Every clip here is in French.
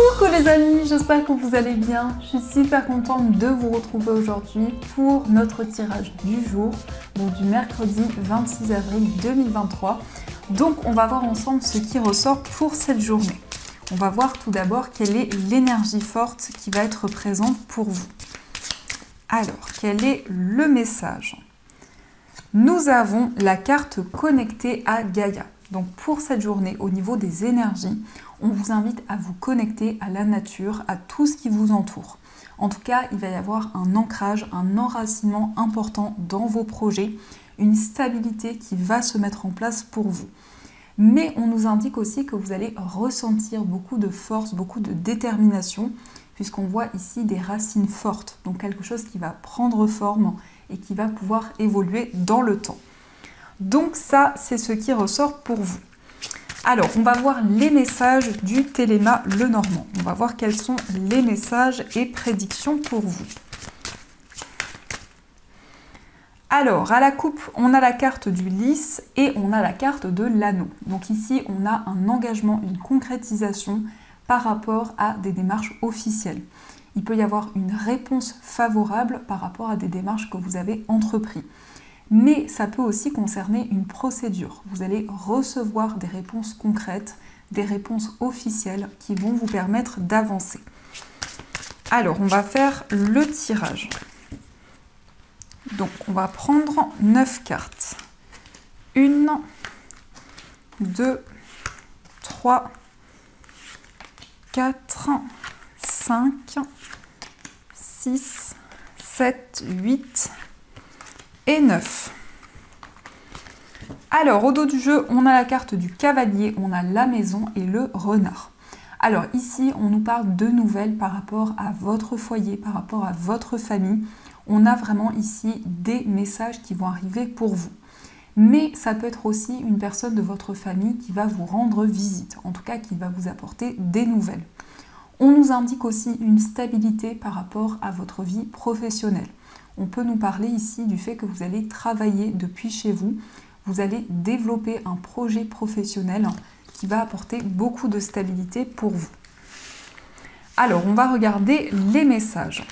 Coucou les amis, j'espère que vous allez bien. Je suis super contente de vous retrouver aujourd'hui pour notre tirage du jour, donc du mercredi 26 avril 2023. Donc on va voir ensemble ce qui ressort pour cette journée. On va voir tout d'abord quelle est l'énergie forte qui va être présente pour vous. Alors, quel est le message? Nous avons la carte connectée à Gaïa. Donc pour cette journée, au niveau des énergies, on vous invite à vous connecter à la nature, à tout ce qui vous entoure. En tout cas, il va y avoir un ancrage, un enracinement important dans vos projets, une stabilité qui va se mettre en place pour vous. Mais on nous indique aussi que vous allez ressentir beaucoup de force, beaucoup de détermination, puisqu'on voit ici des racines fortes, donc quelque chose qui va prendre forme et qui va pouvoir évoluer dans le temps. Donc ça, c'est ce qui ressort pour vous. Alors, on va voir les messages du Téléma Lenormand. On va voir quels sont les messages et prédictions pour vous. Alors, à la coupe, on a la carte du lys et on a la carte de l'anneau. Donc ici, on a un engagement, une concrétisation par rapport à des démarches officielles. Il peut y avoir une réponse favorable par rapport à des démarches que vous avez entreprises. Mais ça peut aussi concerner une procédure. Vous allez recevoir des réponses concrètes, des réponses officielles qui vont vous permettre d'avancer. Alors, on va faire le tirage. Donc, on va prendre 9 cartes. 1, 2, 3, 4, 5, 6, 7, 8 et 9. Alors, au dos du jeu, on a la carte du cavalier, on a la maison et le renard. Alors ici, on nous parle de nouvelles par rapport à votre foyer, par rapport à votre famille. On a vraiment ici des messages qui vont arriver pour vous. Mais ça peut être aussi une personne de votre famille qui va vous rendre visite, en tout cas qui va vous apporter des nouvelles. On nous indique aussi une stabilité par rapport à votre vie professionnelle. On peut nous parler ici du fait que vous allez travailler depuis chez vous. Vous allez développer un projet professionnel qui va apporter beaucoup de stabilité pour vous. Alors, on va regarder les messages.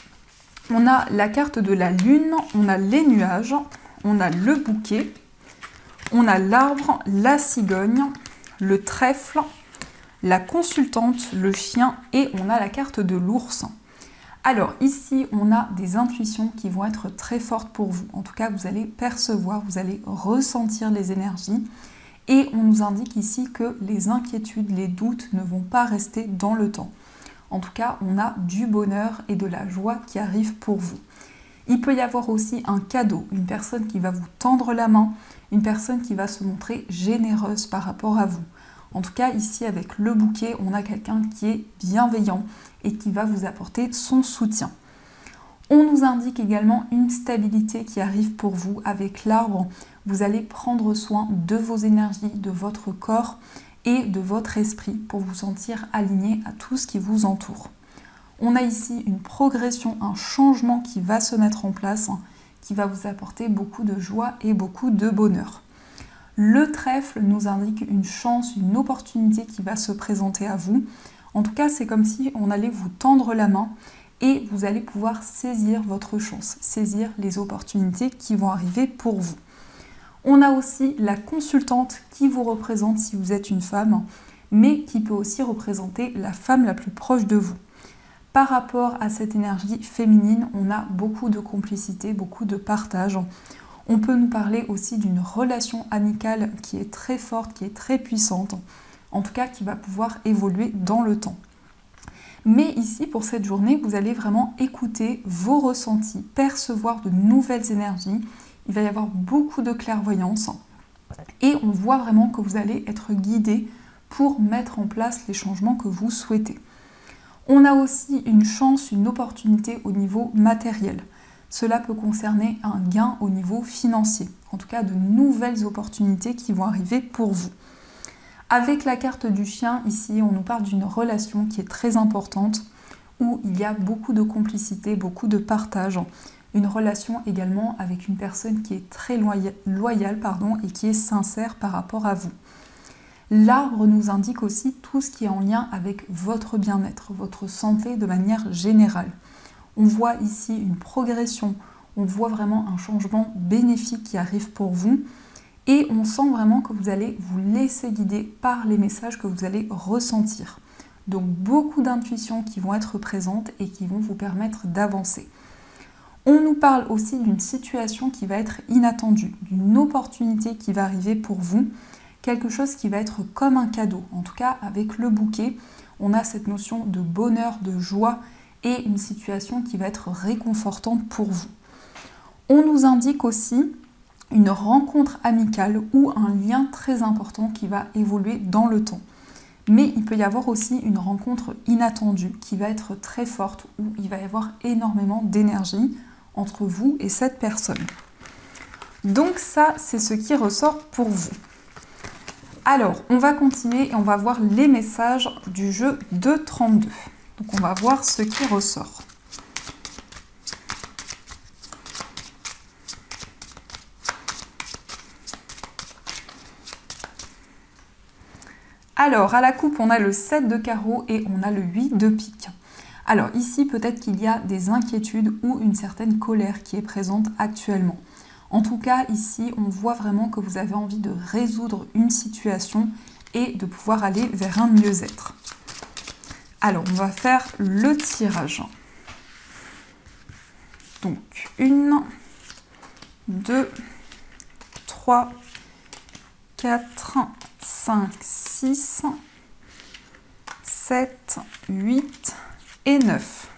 On a la carte de la lune, on a les nuages, on a le bouquet, on a l'arbre, la cigogne, le trèfle, la consultante, le chien et on a la carte de l'ours. Alors ici, on a des intuitions qui vont être très fortes pour vous. En tout cas, vous allez percevoir, vous allez ressentir les énergies. Et on nous indique ici que les inquiétudes, les doutes ne vont pas rester dans le temps. En tout cas, on a du bonheur et de la joie qui arrivent pour vous. Il peut y avoir aussi un cadeau, une personne qui va vous tendre la main, une personne qui va se montrer généreuse par rapport à vous. En tout cas, ici, avec le bouquet, on a quelqu'un qui est bienveillant et qui va vous apporter son soutien. On nous indique également une stabilité qui arrive pour vous avec l'arbre. Vous allez prendre soin de vos énergies, de votre corps et de votre esprit pour vous sentir aligné à tout ce qui vous entoure. On a ici une progression, un changement qui va se mettre en place, qui va vous apporter beaucoup de joie et beaucoup de bonheur. Le trèfle nous indique une chance, une opportunité qui va se présenter à vous. En tout cas, c'est comme si on allait vous tendre la main et vous allez pouvoir saisir votre chance, saisir les opportunités qui vont arriver pour vous. On a aussi la consultante qui vous représente si vous êtes une femme, mais qui peut aussi représenter la femme la plus proche de vous. Par rapport à cette énergie féminine, on a beaucoup de complicité, beaucoup de partage. On peut nous parler aussi d'une relation amicale qui est très forte, qui est très puissante, en tout cas qui va pouvoir évoluer dans le temps. Mais ici, pour cette journée, vous allez vraiment écouter vos ressentis, percevoir de nouvelles énergies. Il va y avoir beaucoup de clairvoyance et on voit vraiment que vous allez être guidé pour mettre en place les changements que vous souhaitez. On a aussi une chance, une opportunité au niveau matériel. Cela peut concerner un gain au niveau financier, en tout cas de nouvelles opportunités qui vont arriver pour vous. Avec la carte du chien, ici, on nous parle d'une relation qui est très importante, où il y a beaucoup de complicité, beaucoup de partage. Une relation également avec une personne qui est très loyale et qui est sincère par rapport à vous. L'arbre nous indique aussi tout ce qui est en lien avec votre bien-être, votre santé de manière générale. On voit ici une progression, on voit vraiment un changement bénéfique qui arrive pour vous et on sent vraiment que vous allez vous laisser guider par les messages que vous allez ressentir. Donc beaucoup d'intuitions qui vont être présentes et qui vont vous permettre d'avancer. On nous parle aussi d'une situation qui va être inattendue, d'une opportunité qui va arriver pour vous, quelque chose qui va être comme un cadeau. En tout cas, avec le bouquet, on a cette notion de bonheur, de joie et une situation qui va être réconfortante pour vous. On nous indique aussi une rencontre amicale ou un lien très important qui va évoluer dans le temps. Mais il peut y avoir aussi une rencontre inattendue qui va être très forte où il va y avoir énormément d'énergie entre vous et cette personne. Donc ça, c'est ce qui ressort pour vous. Alors, on va continuer et on va voir les messages du jeu de 32. Donc on va voir ce qui ressort. Alors, à la coupe, on a le 7 de carreau et on a le 8 de pique. Alors ici, peut-être qu'il y a des inquiétudes ou une certaine colère qui est présente actuellement. En tout cas, ici, on voit vraiment que vous avez envie de résoudre une situation et de pouvoir aller vers un mieux-être. Alors, on va faire le tirage. Donc, 1, 2, 3, 4, 5, 6, 7, 8 et 9.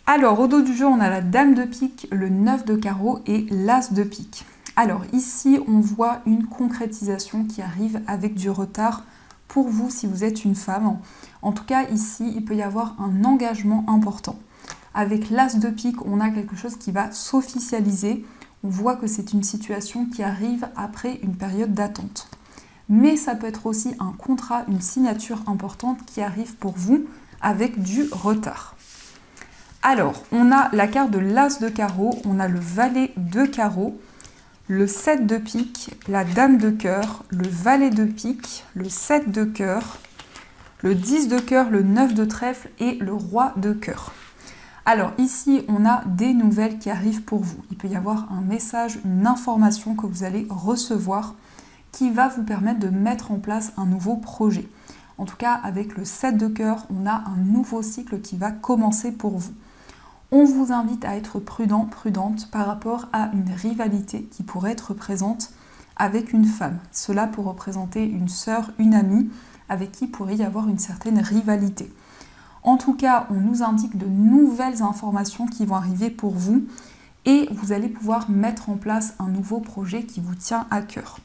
Alors, au dos du jeu, on a la dame de pique, le 9 de carreau et l'as de pique. Alors, ici, on voit une concrétisation qui arrive avec du retard pour vous si vous êtes une femme. En tout cas, ici, il peut y avoir un engagement important. Avec l'as de pique, on a quelque chose qui va s'officialiser. On voit que c'est une situation qui arrive après une période d'attente. Mais ça peut être aussi un contrat, une signature importante qui arrive pour vous avec du retard. Alors, on a la carte de l'as de carreau, on a le valet de carreau, le 7 de pique, la dame de cœur, le valet de pique, le 7 de cœur, le 10 de cœur, le 9 de trèfle et le roi de cœur. Alors ici, on a des nouvelles qui arrivent pour vous. Il peut y avoir un message, une information que vous allez recevoir qui va vous permettre de mettre en place un nouveau projet. En tout cas, avec le 7 de cœur, on a un nouveau cycle qui va commencer pour vous. On vous invite à être prudent, prudente par rapport à une rivalité qui pourrait être présente avec une femme. Cela peut représenter une sœur, une amie, avec qui pourrait y avoir une certaine rivalité. En tout cas, on nous indique de nouvelles informations qui vont arriver pour vous et vous allez pouvoir mettre en place un nouveau projet qui vous tient à cœur.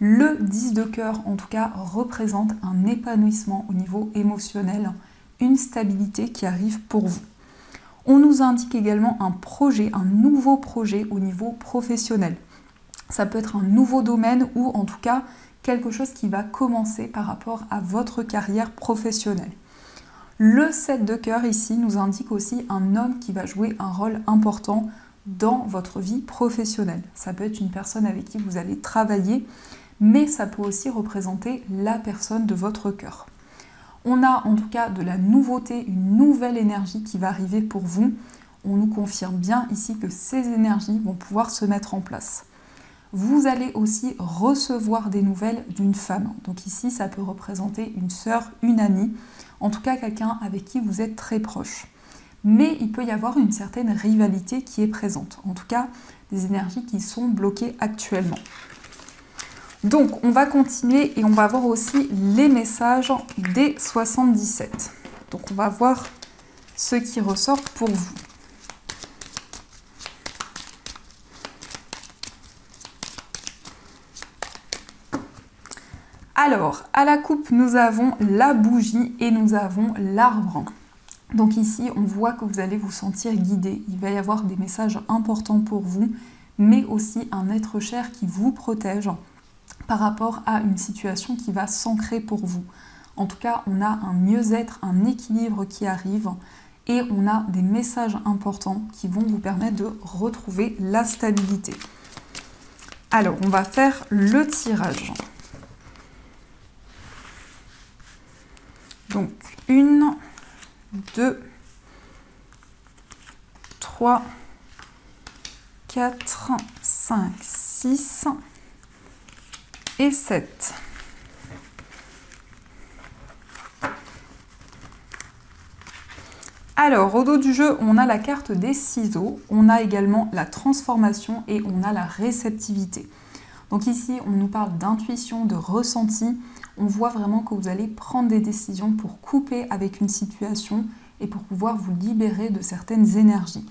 Le 10 de cœur, en tout cas, représente un épanouissement au niveau émotionnel, une stabilité qui arrive pour vous. On nous indique également un projet, un nouveau projet au niveau professionnel. Ça peut être un nouveau domaine ou en tout cas quelque chose qui va commencer par rapport à votre carrière professionnelle. Le 7 de cœur ici nous indique aussi un homme qui va jouer un rôle important dans votre vie professionnelle. Ça peut être une personne avec qui vous allez travailler, mais ça peut aussi représenter la personne de votre cœur. On a en tout cas de la nouveauté, une nouvelle énergie qui va arriver pour vous. On nous confirme bien ici que ces énergies vont pouvoir se mettre en place. Vous allez aussi recevoir des nouvelles d'une femme. Donc ici, ça peut représenter une sœur, une amie, en tout cas quelqu'un avec qui vous êtes très proche. Mais il peut y avoir une certaine rivalité qui est présente. En tout cas, des énergies qui sont bloquées actuellement. Donc, on va continuer et on va voir aussi les messages des 77. Donc, on va voir ce qui ressort pour vous. Alors, à la coupe, nous avons la bougie et nous avons l'arbre. Donc ici, on voit que vous allez vous sentir guidé. Il va y avoir des messages importants pour vous, mais aussi un être cher qui vous protège par rapport à une situation qui va s'ancrer pour vous. En tout cas, on a un mieux-être, un équilibre qui arrive et on a des messages importants qui vont vous permettre de retrouver la stabilité. Alors, on va faire le tirage. Donc 1, 2, 3, 4, 5, 6 et 7. Alors, au dos du jeu, on a la carte des ciseaux, on a également la transformation et on a la réceptivité. Donc ici, on nous parle d'intuition, de ressenti. On voit vraiment que vous allez prendre des décisions pour couper avec une situation et pour pouvoir vous libérer de certaines énergies.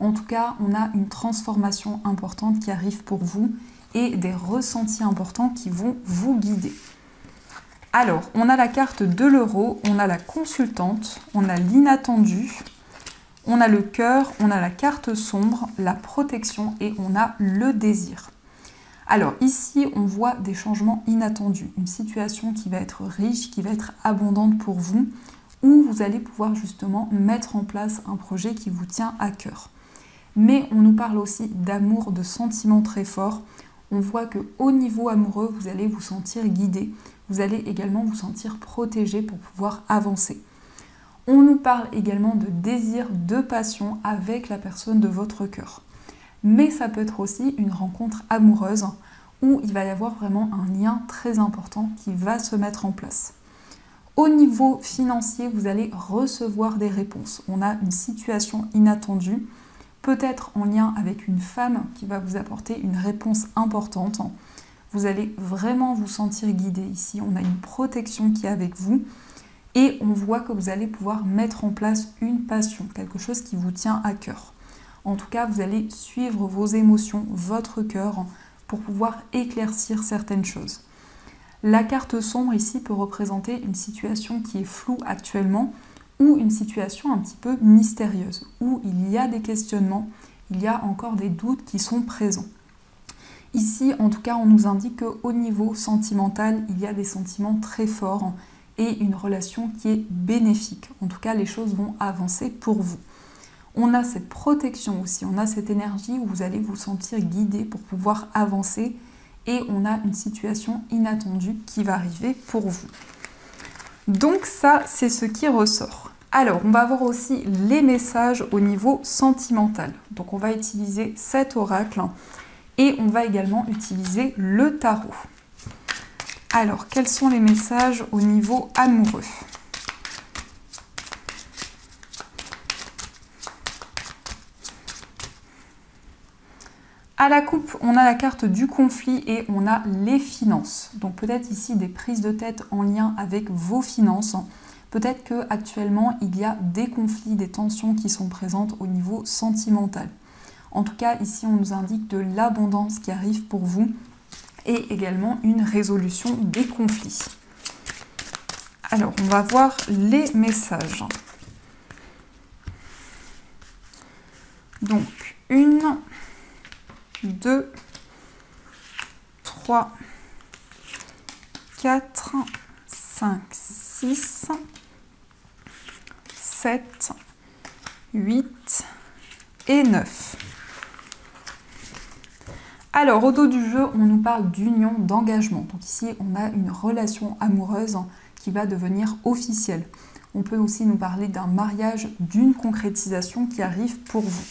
En tout cas, on a une transformation importante qui arrive pour vous et des ressentis importants qui vont vous guider. Alors, on a la carte de l'euro, on a la consultante, on a l'inattendu, on a le cœur, on a la carte sombre, la protection et on a le désir. Alors ici, on voit des changements inattendus, une situation qui va être riche, qui va être abondante pour vous, où vous allez pouvoir justement mettre en place un projet qui vous tient à cœur. Mais on nous parle aussi d'amour, de sentiments très forts. On voit qu'au niveau amoureux, vous allez vous sentir guidé. Vous allez également vous sentir protégé pour pouvoir avancer. On nous parle également de désir, de passion avec la personne de votre cœur. Mais ça peut être aussi une rencontre amoureuse où il va y avoir vraiment un lien très important qui va se mettre en place. Au niveau financier, vous allez recevoir des réponses. On a une situation inattendue, peut-être en lien avec une femme qui va vous apporter une réponse importante. Vous allez vraiment vous sentir guidé ici. On a une protection qui est avec vous et on voit que vous allez pouvoir mettre en place une passion, quelque chose qui vous tient à cœur. En tout cas, vous allez suivre vos émotions, votre cœur, pour pouvoir éclaircir certaines choses. La carte sombre ici peut représenter une situation qui est floue actuellement ou une situation un petit peu mystérieuse, où il y a des questionnements, il y a encore des doutes qui sont présents. Ici, en tout cas, on nous indique qu'au niveau sentimental, il y a des sentiments très forts et une relation qui est bénéfique. En tout cas, les choses vont avancer pour vous. On a cette protection aussi, on a cette énergie où vous allez vous sentir guidé pour pouvoir avancer et on a une situation inattendue qui va arriver pour vous. Donc ça, c'est ce qui ressort. Alors, on va avoir aussi les messages au niveau sentimental. Donc on va utiliser cet oracle et on va également utiliser le tarot. Alors, quels sont les messages au niveau amoureux ? À la coupe, on a la carte du conflit et on a les finances. Donc peut-être ici des prises de tête en lien avec vos finances. Peut-être qu'actuellement, il y a des conflits, des tensions qui sont présentes au niveau sentimental. En tout cas, ici, on nous indique de l'abondance qui arrive pour vous et également une résolution des conflits. Alors, on va voir les messages. Donc, 1, 2, 3, 4, 5, 6, 7, 8 et 9. Alors, au dos du jeu, on nous parle d'union, d'engagement. Donc ici, on a une relation amoureuse qui va devenir officielle. On peut aussi nous parler d'un mariage, d'une concrétisation qui arrive pour vous.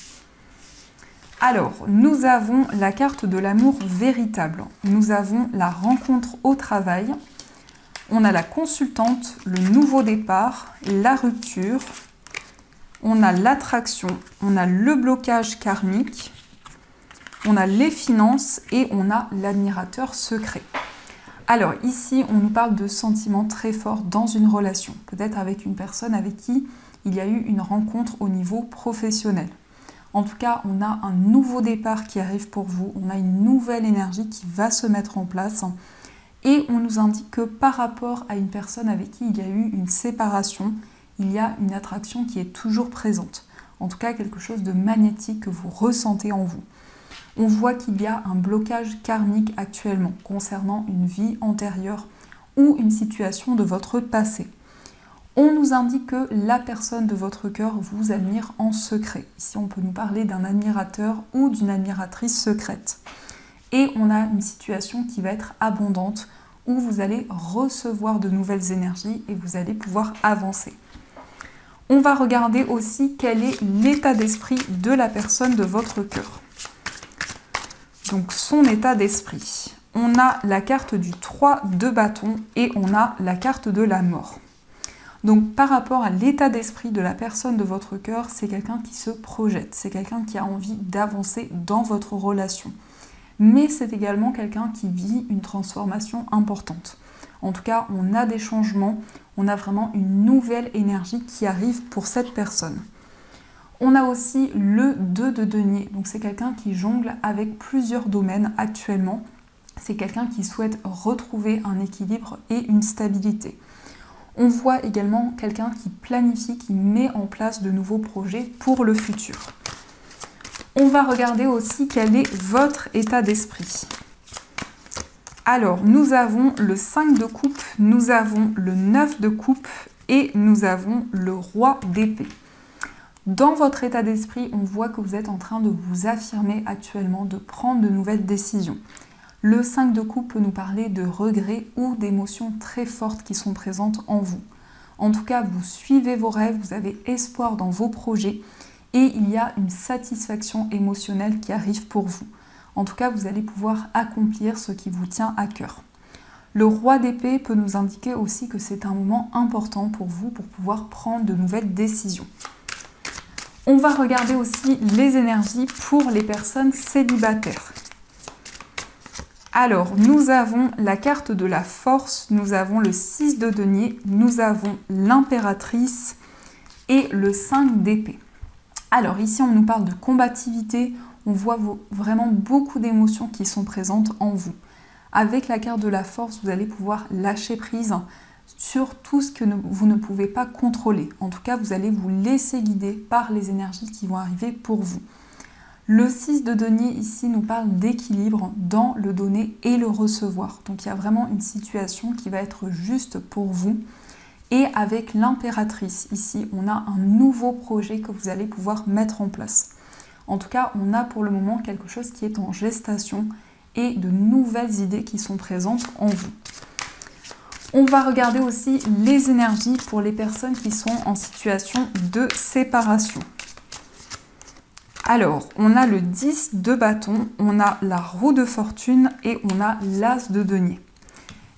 Alors, nous avons la carte de l'amour véritable. Nous avons la rencontre au travail. On a la consultante, le nouveau départ, la rupture. On a l'attraction, on a le blocage karmique. On a les finances et on a l'admirateur secret. Alors ici, on nous parle de sentiments très forts dans une relation. Peut-être avec une personne avec qui il y a eu une rencontre au niveau professionnel. En tout cas, on a un nouveau départ qui arrive pour vous, on a une nouvelle énergie qui va se mettre en place et on nous indique que par rapport à une personne avec qui il y a eu une séparation, il y a une attraction qui est toujours présente. En tout cas, quelque chose de magnétique que vous ressentez en vous. On voit qu'il y a un blocage karmique actuellement concernant une vie antérieure ou une situation de votre passé. On nous indique que la personne de votre cœur vous admire en secret. Ici, on peut nous parler d'un admirateur ou d'une admiratrice secrète. Et on a une situation qui va être abondante où vous allez recevoir de nouvelles énergies et vous allez pouvoir avancer. On va regarder aussi quel est l'état d'esprit de la personne de votre cœur. Donc son état d'esprit. On a la carte du 3 de bâton et on a la carte de la mort. Donc par rapport à l'état d'esprit de la personne de votre cœur, c'est quelqu'un qui se projette, c'est quelqu'un qui a envie d'avancer dans votre relation. Mais c'est également quelqu'un qui vit une transformation importante. En tout cas, on a des changements, on a vraiment une nouvelle énergie qui arrive pour cette personne. On a aussi le 2 de denier, donc c'est quelqu'un qui jongle avec plusieurs domaines actuellement. C'est quelqu'un qui souhaite retrouver un équilibre et une stabilité. On voit également quelqu'un qui planifie, qui met en place de nouveaux projets pour le futur. On va regarder aussi quel est votre état d'esprit. Alors, nous avons le 5 de coupe, nous avons le 9 de coupe et nous avons le roi d'épée. Dans votre état d'esprit, on voit que vous êtes en train de vous affirmer actuellement, de prendre de nouvelles décisions. Le 5 de coupe peut nous parler de regrets ou d'émotions très fortes qui sont présentes en vous. En tout cas, vous suivez vos rêves, vous avez espoir dans vos projets et il y a une satisfaction émotionnelle qui arrive pour vous. En tout cas, vous allez pouvoir accomplir ce qui vous tient à cœur. Le roi d'épée peut nous indiquer aussi que c'est un moment important pour vous pour pouvoir prendre de nouvelles décisions. On va regarder aussi les énergies pour les personnes célibataires. Alors, nous avons la carte de la force, nous avons le 6 de denier, nous avons l'impératrice et le 5 d'épée. Alors ici, on nous parle de combativité, on voit vraiment beaucoup d'émotions qui sont présentes en vous. Avec la carte de la force, vous allez pouvoir lâcher prise sur tout ce que vous ne pouvez pas contrôler. En tout cas, vous allez vous laisser guider par les énergies qui vont arriver pour vous. Le 6 de denier ici nous parle d'équilibre dans le donner et le recevoir. Donc il y a vraiment une situation qui va être juste pour vous. Et avec l'impératrice, ici, on a un nouveau projet que vous allez pouvoir mettre en place. En tout cas, on a pour le moment quelque chose qui est en gestation et de nouvelles idées qui sont présentes en vous. On va regarder aussi les énergies pour les personnes qui sont en situation de séparation. Alors, on a le 10 de bâton, on a la roue de fortune et on a l'as de denier.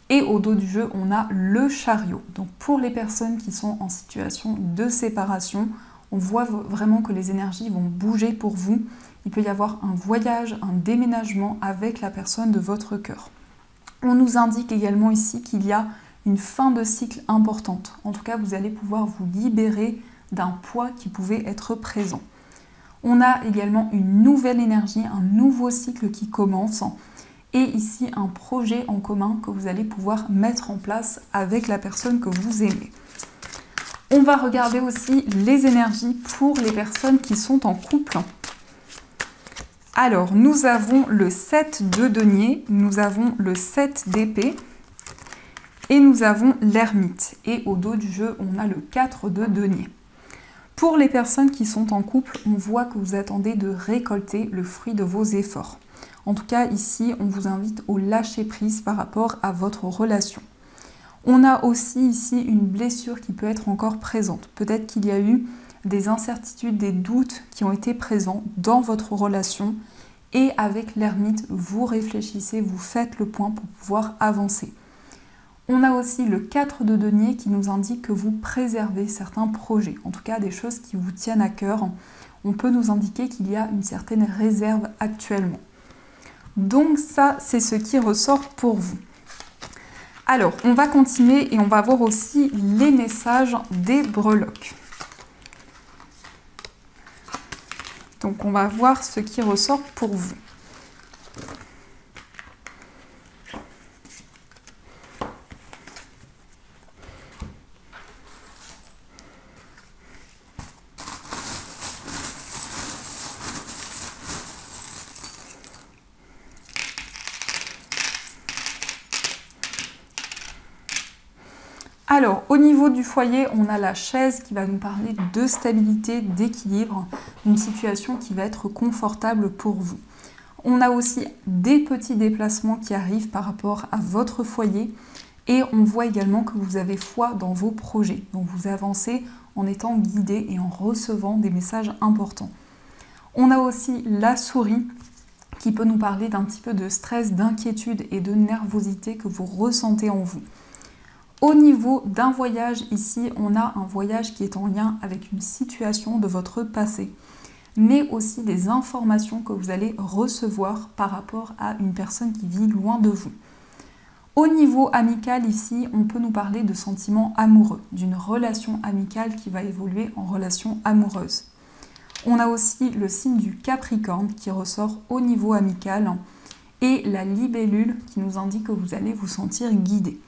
Et au dos du jeu, on a le chariot. Donc pour les personnes qui sont en situation de séparation, on voit vraiment que les énergies vont bouger pour vous. Il peut y avoir un voyage, un déménagement avec la personne de votre cœur. On nous indique également ici qu'il y a une fin de cycle importante. En tout cas, vous allez pouvoir vous libérer d'un poids qui pouvait être présent. On a également une nouvelle énergie, un nouveau cycle qui commence. Et ici, un projet en commun que vous allez pouvoir mettre en place avec la personne que vous aimez. On va regarder aussi les énergies pour les personnes qui sont en couple. Alors, nous avons le 7 de denier, nous avons le 7 d'épée et nous avons l'ermite. Et au dos du jeu, on a le 4 de denier. Pour les personnes qui sont en couple, on voit que vous attendez de récolter le fruit de vos efforts. En tout cas, ici, on vous invite au lâcher-prise par rapport à votre relation. On a aussi ici une blessure qui peut être encore présente. Peut-être qu'il y a eu des incertitudes, des doutes qui ont été présents dans votre relation. Et avec l'ermite, vous réfléchissez, vous faites le point pour pouvoir avancer. On a aussi le 4 de denier qui nous indique que vous préservez certains projets, en tout cas des choses qui vous tiennent à cœur. On peut nous indiquer qu'il y a une certaine réserve actuellement. Donc ça, c'est ce qui ressort pour vous. Alors, on va continuer et on va voir aussi les messages des breloques. Donc, on va voir ce qui ressort pour vous. Alors, au niveau du foyer, on a la chaise qui va nous parler de stabilité, d'équilibre, une situation qui va être confortable pour vous. On a aussi des petits déplacements qui arrivent par rapport à votre foyer et on voit également que vous avez foi dans vos projets. Donc vous avancez en étant guidé et en recevant des messages importants. On a aussi la souris qui peut nous parler d'un petit peu de stress, d'inquiétude et de nervosité que vous ressentez en vous. Au niveau d'un voyage, ici, on a un voyage qui est en lien avec une situation de votre passé, mais aussi des informations que vous allez recevoir par rapport à une personne qui vit loin de vous. Au niveau amical, ici, on peut nous parler de sentiments amoureux, d'une relation amicale qui va évoluer en relation amoureuse. On a aussi le signe du Capricorne qui ressort au niveau amical et la libellule qui nous indique que vous allez vous sentir guidé.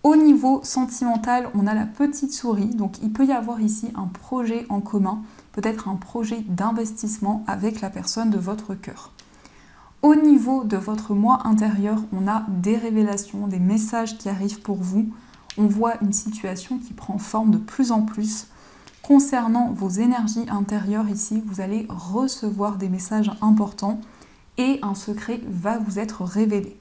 Au niveau sentimental, on a la petite souris, donc il peut y avoir ici un projet en commun, peut-être un projet d'investissement avec la personne de votre cœur. Au niveau de votre moi intérieur, on a des révélations, des messages qui arrivent pour vous. On voit une situation qui prend forme de plus en plus. Concernant vos énergies intérieures ici, vous allez recevoir des messages importants et un secret va vous être révélé.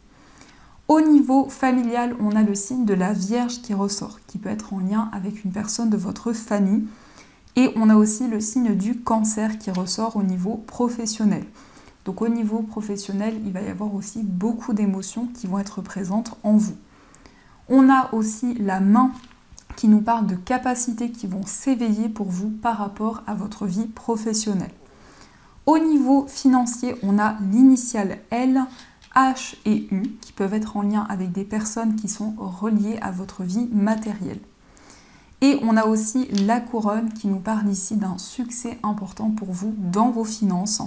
Au niveau familial, on a le signe de la Vierge qui ressort, qui peut être en lien avec une personne de votre famille. Et on a aussi le signe du Cancer qui ressort au niveau professionnel. Donc au niveau professionnel, il va y avoir aussi beaucoup d'émotions qui vont être présentes en vous. On a aussi la main qui nous parle de capacités qui vont s'éveiller pour vous par rapport à votre vie professionnelle. Au niveau financier, on a l'initiale L, H et U qui peuvent être en lien avec des personnes qui sont reliées à votre vie matérielle. Et on a aussi la couronne qui nous parle ici d'un succès important pour vous dans vos finances.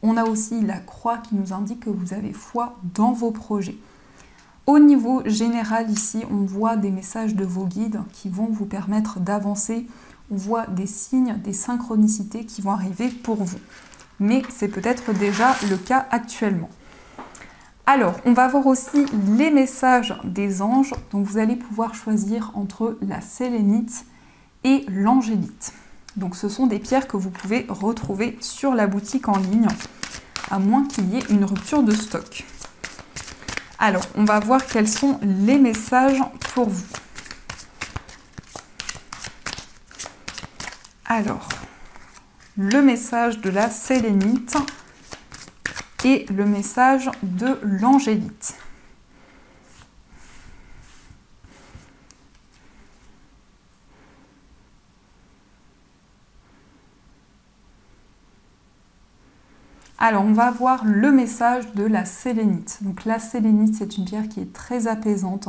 On a aussi la croix qui nous indique que vous avez foi dans vos projets. Au niveau général ici, on voit des messages de vos guides qui vont vous permettre d'avancer. On voit des signes, des synchronicités qui vont arriver pour vous. Mais c'est peut-être déjà le cas actuellement. Alors, on va voir aussi les messages des anges. Donc, vous allez pouvoir choisir entre la sélénite et l'angélite. Donc, ce sont des pierres que vous pouvez retrouver sur la boutique en ligne, à moins qu'il y ait une rupture de stock. Alors, on va voir quels sont les messages pour vous. Alors, le message de la sélénite et le message de l'angélite. Alors, on va voir le message de la sélénite. Donc, la sélénite, c'est une pierre qui est très apaisante,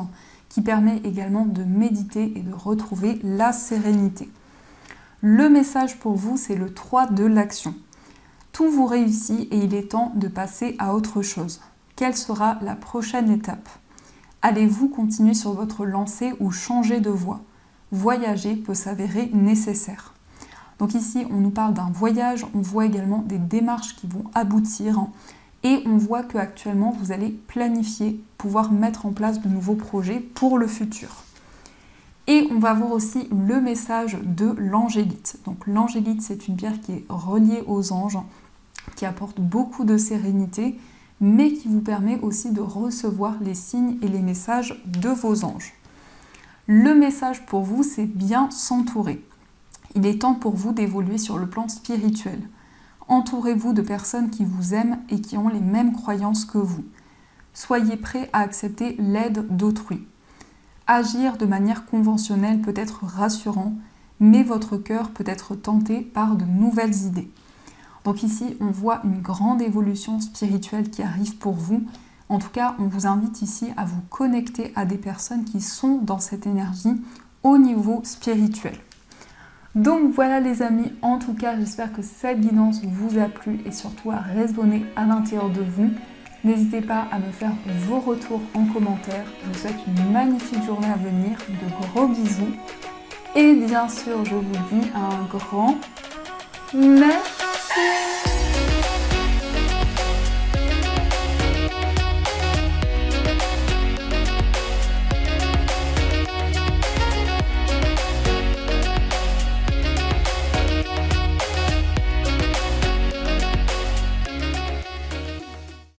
qui permet également de méditer et de retrouver la sérénité. Le message pour vous, c'est le 3 de l'action. Tout vous réussit et il est temps de passer à autre chose. Quelle sera la prochaine étape? Allez-vous continuer sur votre lancée ou changer de voie? Voyager peut s'avérer nécessaire. Donc ici, on nous parle d'un voyage, on voit également des démarches qui vont aboutir et on voit qu'actuellement, vous allez planifier, pouvoir mettre en place de nouveaux projets pour le futur. Et on va voir aussi le message de l'angélite. Donc l'angélite, c'est une pierre qui est reliée aux anges, qui apporte beaucoup de sérénité, mais qui vous permet aussi de recevoir les signes et les messages de vos anges. Le message pour vous, c'est bien s'entourer. Il est temps pour vous d'évoluer sur le plan spirituel. Entourez-vous de personnes qui vous aiment et qui ont les mêmes croyances que vous. Soyez prêts à accepter l'aide d'autrui. Agir de manière conventionnelle peut être rassurant, mais votre cœur peut être tenté par de nouvelles idées. Donc ici, on voit une grande évolution spirituelle qui arrive pour vous. En tout cas, on vous invite ici à vous connecter à des personnes qui sont dans cette énergie au niveau spirituel. Donc voilà les amis, en tout cas, j'espère que cette guidance vous a plu et surtout à résonner à l'intérieur de vous. N'hésitez pas à me faire vos retours en commentaire. Je vous souhaite une magnifique journée à venir, de gros bisous. Et bien sûr, je vous dis un grand merci.